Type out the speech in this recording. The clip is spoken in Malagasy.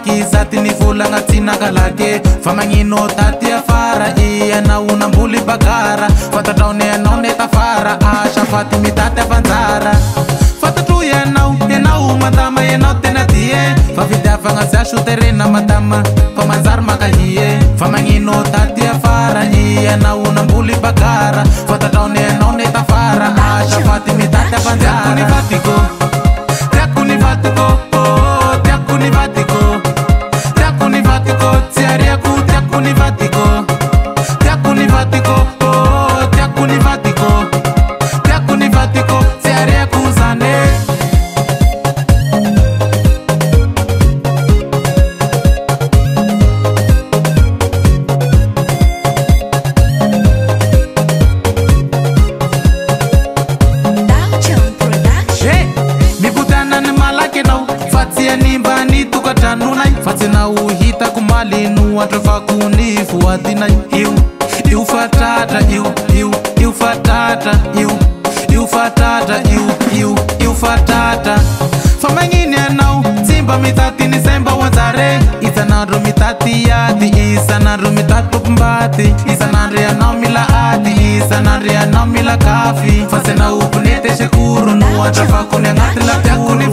kizati ni volagna tsy nakalake fa magnino taty afara ianao namboly bagara fatatraony anao netafara asa faty mitaty afanjara fatatro ianao madama ianao tena tie fa vidiavagna zia soterena madama fa manjary makahie fa magnino taty afara ianao namboly bagara fatatraony anao netafara asa faty mitaty afanjara tiako ni vatiko fatina uhitako malino atrafakony foadinay io fatatra io fatatra io fatatra io fatatra fa magnino ianao tsy mba mitaty ny zay mba hoanjare isanandro mitaty ady isanandro mitaty tokom-baty isanandro ianao mila ady isanandro ianao mila kafy fa sy naompony te sekoro no atrafakony agnaty lafiakony